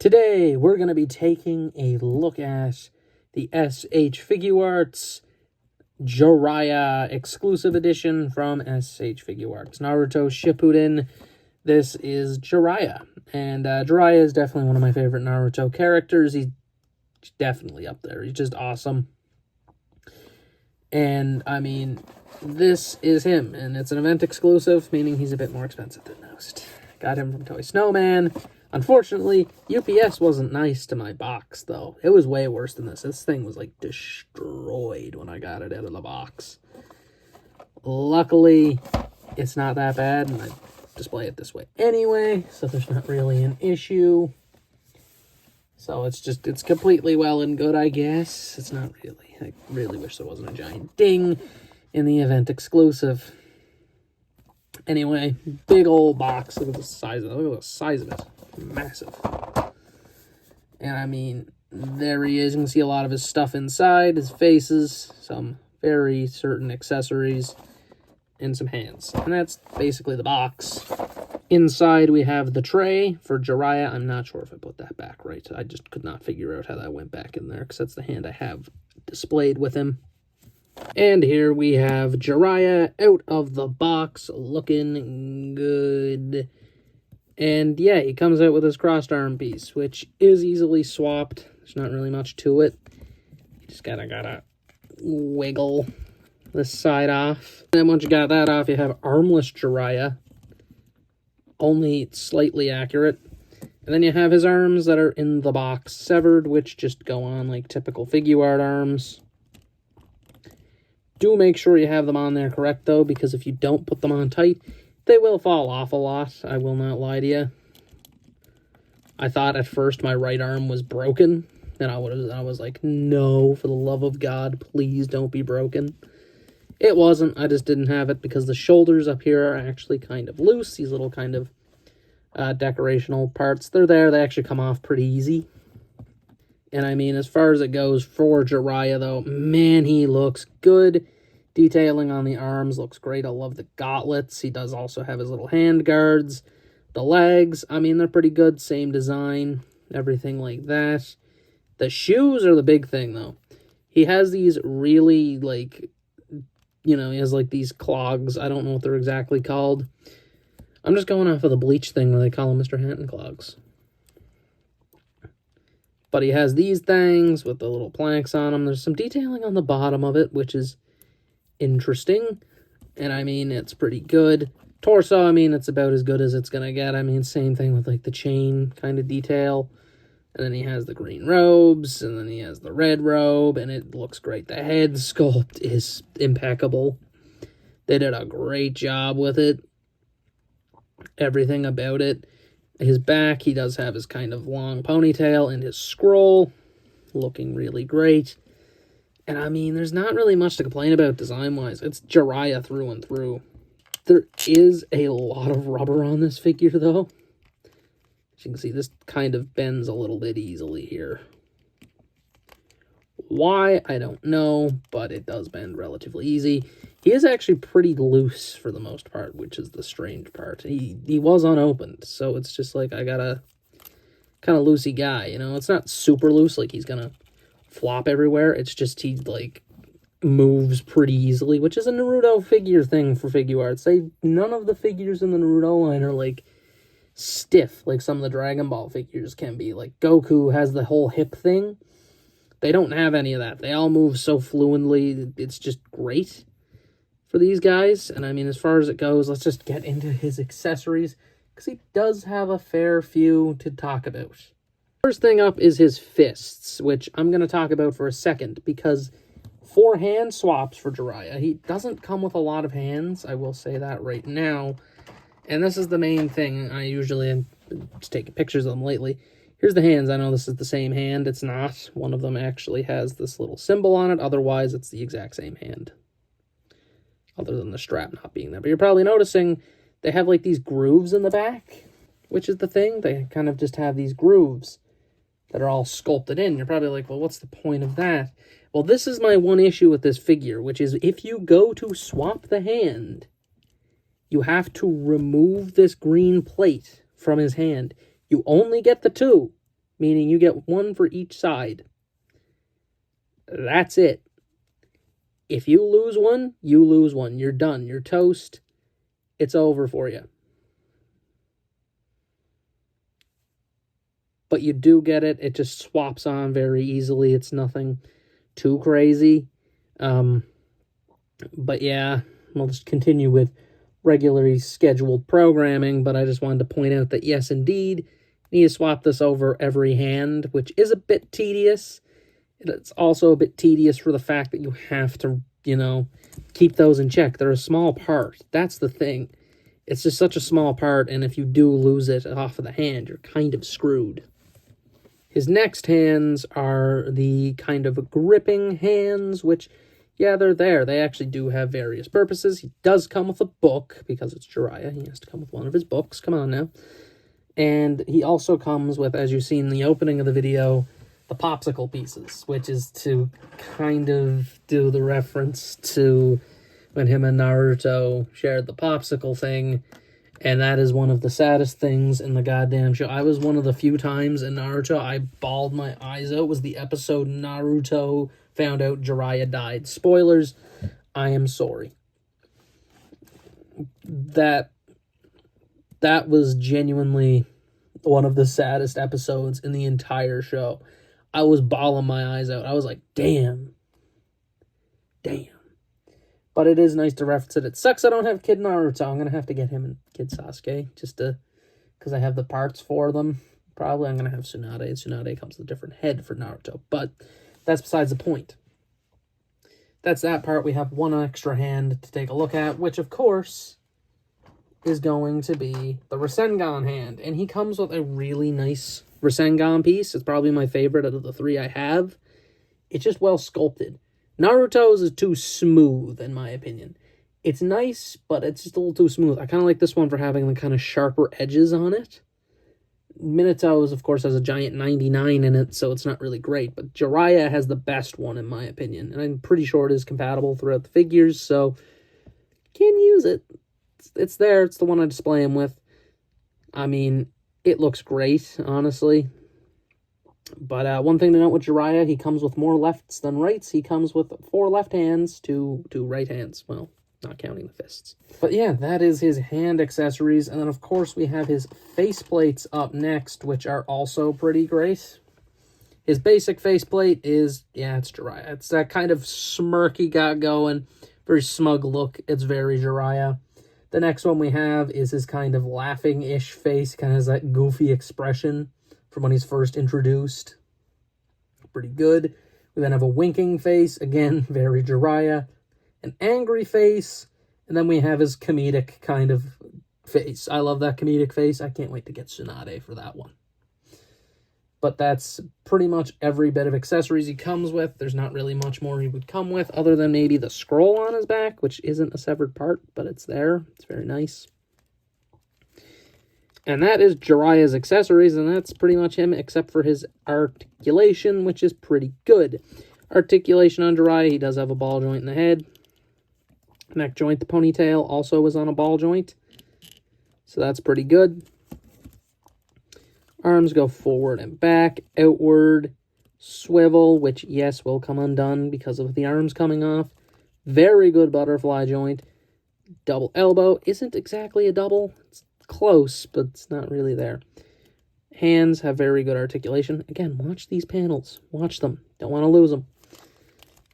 Today, we're going to be taking a look at the SH Figuarts Jiraiya exclusive edition from SH Figuarts. Naruto Shippuden. This is Jiraiya. And Jiraiya is definitely one of my favorite Naruto characters. He's definitely up there. He's just awesome. And, I mean, this is him. And it's an event exclusive, meaning he's a bit more expensive than most. Got him from Toy Snowman. Unfortunately, UPS wasn't nice to my box, though. It was way worse than this. This thing was, like, destroyed when I got it out of the box. Luckily, it's not that bad, and I display it this way anyway, so there's not really an issue. So it's completely well and good, I guess. It's not really. I really wish there wasn't a giant ding in the event exclusive. Anyway, big old box. Look at the size of it. Look at the size of it. Massive. And I mean, there he is. You can see a lot of his stuff inside, his faces, some very certain accessories, and some hands. And that's basically the box. Inside we have the tray for Jiraiya. I'm not sure if I put that back right. I just could not figure out how that went back in there, because that's the hand I have displayed with him. And here we have Jiraiya out of the box, looking good. And yeah, he comes out with his crossed arm piece, which is easily swapped. There's not really much to it. You just gotta wiggle this side off. Then once you got that off, you have armless Jiraiya, only slightly accurate. And then you have his arms that are in the box severed, which just go on like typical figuart arms. Do make sure you have them on there correct, though, because if you don't put them on tight, they will fall off a lot. I will not lie to you. I thought at first my right arm was broken, and I was like, no, for the love of God, please don't be broken. It wasn't. I just didn't have it because the shoulders up here are actually kind of loose. These little kind of decorational parts, they're there. They actually come off pretty easy. And I mean, as far as it goes for Jiraiya, though, man, he looks good. Detailing on the arms looks great. I love the gauntlets. He does also have his little hand guards. The legs, I mean, they're pretty good. Same design, everything like that. The shoes are the big thing, though. He has these really, like, you know, he has, like, these clogs. I don't know what they're exactly called. I'm just going off of the Bleach thing where they call them Mr. Hanton clogs. But he has these things with the little planks on them. There's some detailing on the bottom of it, which is interesting. And I mean, it's pretty good. Torso, I mean, it's about as good as it's going to get. I mean, same thing with like the chain kind of detail. And then he has the green robes, and then he has the red robe, and it looks great. The head sculpt is impeccable. They did a great job with it. Everything about it. His back, he does have his kind of long ponytail, and his scroll looking really great. And I mean, there's not really much to complain about design-wise. It's Jiraiya through and through. There is a lot of rubber on this figure, though. As you can see, this kind of bends a little bit easily here. Why, I don't know, but it does bend relatively easy. He is actually pretty loose for the most part, which is the strange part. He was unopened, so it's just like I got a kind of loosey guy, you know? It's not super loose, like he's gonna flop everywhere. It's just he, like, moves pretty easily, which is a Naruto figure thing for figuarts. None of the figures in the Naruto line are, like, stiff, like some of the Dragon Ball figures can be. Like, Goku has the whole hip thing. They don't have any of that. They all move so fluently. It's just great for these guys. And I mean, as far as it goes, let's just get into his accessories, because he does have a fair few to talk about. First thing up is his fists, which I'm going to talk about for a second, because 4 hand swaps for Jiraiya. He doesn't come with a lot of hands, I will say that right now. And this is the main thing. I usually am just taking pictures of them lately. Here's the hands. I know this is the same hand. It's not. One of them actually has this little symbol on it. Otherwise, it's the exact same hand, other than the strap not being there. But you're probably noticing they have, like, these grooves in the back, which is the thing. They kind of just have these grooves that are all sculpted in. You're probably like, well, what's the point of that? Well, this is my one issue with this figure, which is if you go to swap the hand, you have to remove this green plate from his hand. You only get the 2. meaning you get one for each side. That's it. If you lose one, you lose one. You're done. You're toast. It's over for you. But you do get it. It just swaps on very easily. It's nothing too crazy. But yeah, we'll just continue with regularly scheduled programming. But I just wanted to point out that yes, indeed, you need to swap this over every hand, which is a bit tedious. It's also a bit tedious for the fact that you have to, keep those in check. They're a small part. That's the thing. It's just such a small part, and if you do lose it off of the hand, you're kind of screwed. His next hands are the kind of gripping hands, which, yeah, they're there. They actually do have various purposes. He does come with a book, because it's Jiraiya. He has to come with one of his books. Come on now. And he also comes with, as you've seen in the opening of the video, the popsicle pieces, which is to kind of do the reference to when him and Naruto shared the popsicle thing, and that is one of the saddest things in the goddamn show. I was one of the few times in Naruto I bawled my eyes out, was the episode Naruto found out Jiraiya died. Spoilers, I am sorry. That was genuinely one of the saddest episodes in the entire show. I was bawling my eyes out. I was like, damn. But it is nice to reference it. It sucks I don't have Kid Naruto. I'm going to have to get him and Kid Sasuke, because I have the parts for them. Probably I'm going to have Tsunade. Tsunade comes with a different head for Naruto. But that's besides the point. That's that part. We have one extra hand to take a look at, which, of course, is going to be the Rasengan hand. And he comes with a really nice Rasengan piece. It's probably my favorite out of the three I have. It's just well sculpted. Naruto's is too smooth, in my opinion. It's nice, but it's just a little too smooth. I kind of like this one for having the kind of sharper edges on it. Minato's, of course, has a giant 99 in it, so it's not really great. But Jiraiya has the best one, in my opinion. And I'm pretty sure it is compatible throughout the figures, so you can use it. It's there. It's the one I display him with. I mean, it looks great, honestly. But one thing to note with Jiraiya, he comes with more lefts than rights. He comes with 4 left hands, 2 right hands. Well, not counting the fists. But yeah, that is his hand accessories. And then, of course, we have his faceplates up next, which are also pretty great. His basic faceplate is, yeah, it's Jiraiya. It's that kind of smirk he got going. Very smug look. It's very Jiraiya. The next one we have is his kind of laughing-ish face. Kind of has that goofy expression from when he's first introduced. Pretty good. We then have a winking face. Again, very Jiraiya. An angry face. And then we have his comedic kind of face. I love that comedic face. I can't wait to get Tsunade for that one. But that's pretty much every bit of accessories he comes with. There's not really much more he would come with, other than maybe the scroll on his back, which isn't a severed part, but it's there. It's very nice. And that is Jiraiya's accessories, and that's pretty much him, except for his articulation, which is pretty good. Articulation on Jiraiya, he does have a ball joint in the head. Neck joint, the ponytail, also is on a ball joint. So that's pretty good. Arms go forward and back, outward, swivel, which, yes, will come undone because of the arms coming off. Very good butterfly joint. Double elbow. Isn't exactly a double. It's close, but it's not really there. Hands have very good articulation. Again, watch these panels. Watch them. Don't want to lose them.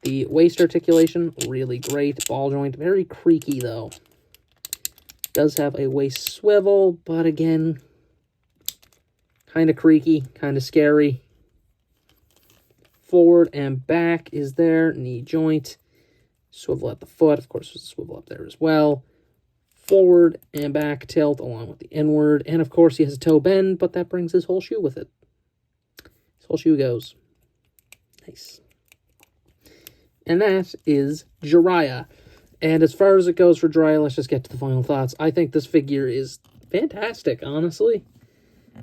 The waist articulation, really great. Ball joint, very creaky, though. Does have a waist swivel, but again, kind of creaky, kind of scary. Forward and back is there. Knee joint. Swivel at the foot. Of course, there's a swivel up there as well. Forward and back tilt along with the inward. And, of course, he has a toe bend, but that brings his whole shoe with it. His whole shoe goes. Nice. And that is Jiraiya. And as far as it goes for Jiraiya, let's just get to the final thoughts. I think this figure is fantastic, honestly.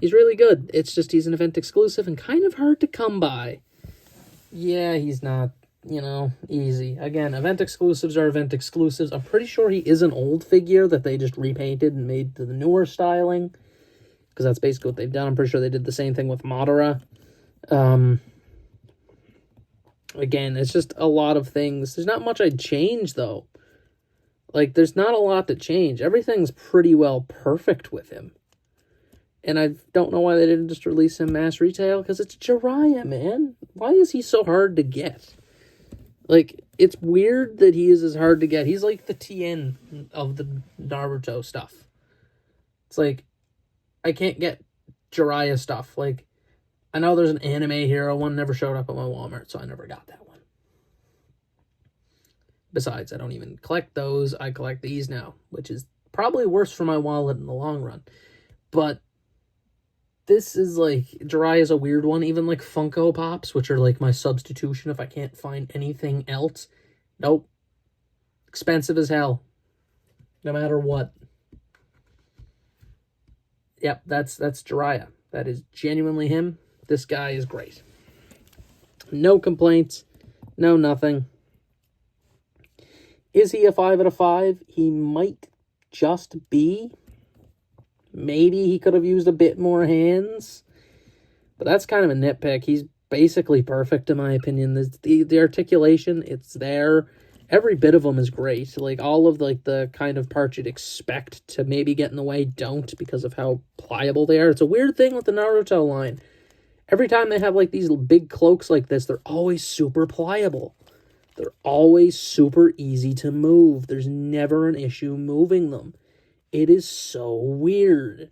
He's really good. It's just he's an event exclusive and kind of hard to come by. Yeah, he's not, easy. Again, event exclusives are event exclusives. I'm pretty sure he is an old figure that they just repainted and made to the newer styling. because that's basically what they've done. I'm pretty sure they did the same thing with Madara. Again, it's just a lot of things. There's not much I'd change, though. Like, there's not a lot to change. Everything's pretty well perfect with him. And I don't know why they didn't just release him mass retail, because it's Jiraiya, man. Why is he so hard to get? Like, it's weird that he is as hard to get. He's like the Tien of the Naruto stuff. It's like, I can't get Jiraiya stuff. Like, I know there's an anime hero one, never showed up at my Walmart, so I never got that one. Besides, I don't even collect those. I collect these now, which is probably worse for my wallet in the long run. But this is like, Jiraiya is a weird one. Even like Funko Pops, which are like my substitution if I can't find anything else. Nope. Expensive as hell. No matter what. Yep, that's Jiraiya. That is genuinely him. This guy is great. No complaints. No nothing. Is he a 5 out of 5? He might just be. Maybe he could have used a bit more hands. But that's kind of a nitpick. He's basically perfect in my opinion. The articulation, it's there. Every bit of them is great. Like, all of like the kind of parts you'd expect to maybe get in the way don't, because of how pliable they are. It's a weird thing with the Naruto line. Every time they have like these big cloaks like this, they're always super pliable. They're always super easy to move. There's never an issue moving them. It is so weird.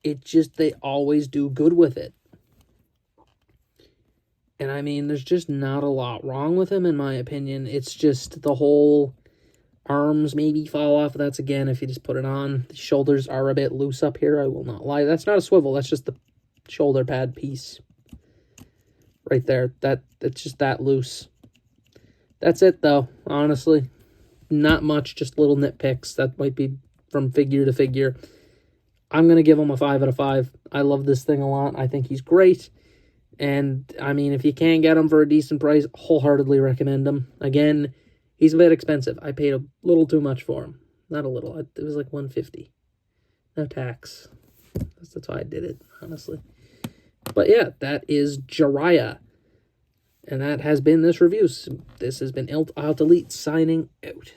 They always do good with it. And I mean, there's just not a lot wrong with him, in my opinion. It's just the whole arms maybe fall off. That's, again, if you just put it on. The shoulders are a bit loose up here, I will not lie. That's not a swivel. That's just the shoulder pad piece. Right there. It's just that loose. That's it, though, honestly. Not much, just little nitpicks. That might be from figure to figure. I'm going to give him a 5 out of 5. I love this thing a lot. I think he's great. And, I mean, if you can get him for a decent price, wholeheartedly recommend him. Again, he's a bit expensive. I paid a little too much for him. Not a little. It was like $150. No tax. That's why I did it, honestly. But yeah, that is Jiraiya. And that has been this review. This has been Alt Elite signing out.